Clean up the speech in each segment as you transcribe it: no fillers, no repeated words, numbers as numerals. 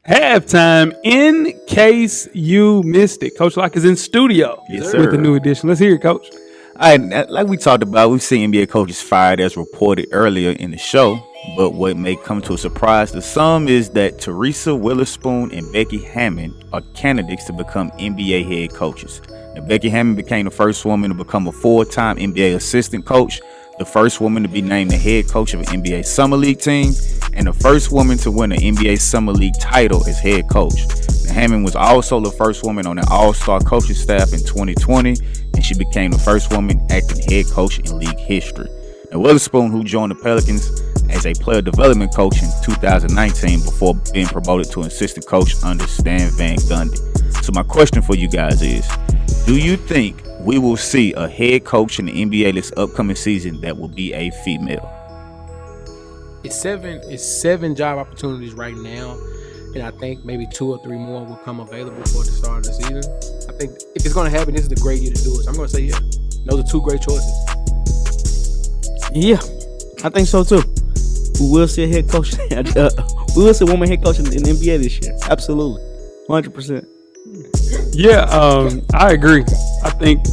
Halftime, in case you missed it. Coach Locke is in studio with the new edition. Let's hear it, Coach. All right, like we talked about, we've seen NBA coaches fired as reported earlier in the show. But what may come to a surprise to some is that Teresa Weatherspoon and Becky Hammon are candidates to become NBA head coaches. And Becky Hammon became the first woman to become a full-time NBA assistant coach, the first woman to be named the head coach of an NBA Summer League team, and the first woman to win an NBA Summer League title as head coach. Now, Hammon was also the first woman on the All-Star coaching staff in 2020, and she became the first woman acting head coach in league history. Now, Weatherspoon, who joined the Pelicans as a player development coach in 2019 before being promoted to an assistant coach under Stan Van Gundy. So my question for you guys is, do you think we will see a head coach in the NBA this upcoming season that will be a female? It's seven job opportunities right now, and I think maybe 2 or 3 more will come available for the start of the season. I think if it's going to happen, this is the great year to do it. So I'm going to say yeah. Those are 2 great choices. Yeah, I think so too. We will see a head coach. We will see a woman head coach in the NBA this year. Absolutely, 100%. Yeah, I agree. I think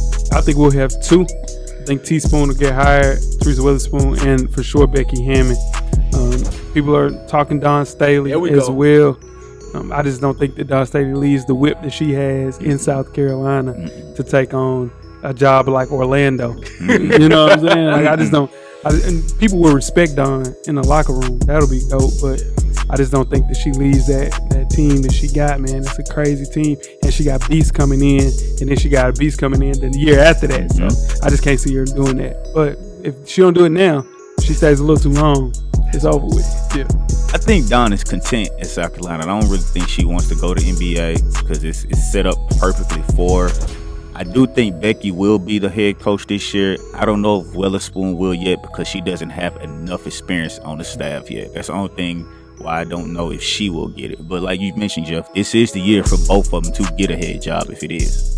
we'll have 2. I think Teaspoon will get hired, Teresa Weatherspoon, and for sure Becky Hammon. People are talking Dawn Stayley as well. I just don't think that Dawn Stayley leaves the whip that she has in South Carolina to take on a job like Orlando. You know what I'm saying? Like, I just don't. And people will respect Dawn in the locker room. That'll be dope. But I just don't think that she leaves that team that she got, man. It's a crazy team. And she got beasts coming in. And then she got a beast coming in the year after that. So I just can't see her doing that. But if she don't do it now, she stays a little too long, it's over with. Yeah. I think Dawn is content in South Carolina. I don't really think she wants to go to NBA because it's set up perfectly for her. I do think Becky will be the head coach this year. I don't know if Weatherspoon will yet because she doesn't have enough experience on the staff yet. That's the only thing why I don't know if she will get it. But like you mentioned, Jeff, this is the year for both of them to get a head job if it is.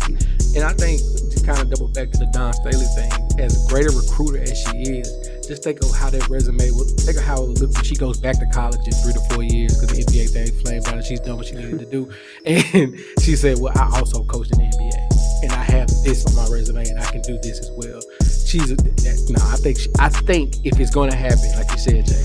And I think to kind of double back to the Dawn Stayley thing, as great a recruiter as she is, just think of how that resume will, think of how it will look when she goes back to college in 3 to 4 years because the NBA thing flamed out and she's done what she needed to do. And she said, well, I also coached in the NBA. And I have this on my resume, and I can do this as well. I think if it's going to happen, like you said, Jay,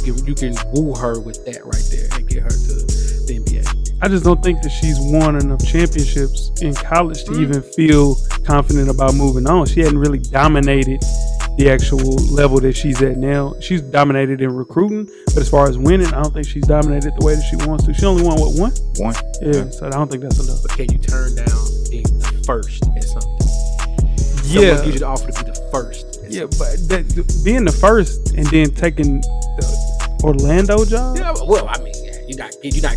you can woo her with that right there and get her to the NBA. I just don't think that she's won enough championships in college to even feel confident about moving on. She hadn't really dominated the actual level that she's at now. She's dominated in recruiting, but as far as winning, I don't think she's dominated the way that she wants to. She only won, what, 1? 1. Yeah, so I don't think that's enough. But can you turn down being the first at something? Yeah. Someone gives you the offer to be the first. Yeah, but being the first and then taking the Orlando job? Yeah, well, I mean, you're not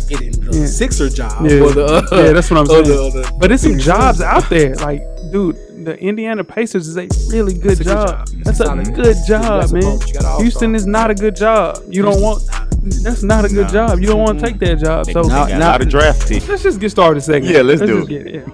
getting the Sixer job. Yeah, or the, that's what I'm saying. But there's some jobs out there. Like, dude, the Indiana Pacers is a really good job. That's a good job, man. Houston is not a good job. You don't want. That's not a good job. You don't want to take that job. So not a draft pick. Let's just get started a second. Yeah, let's do it.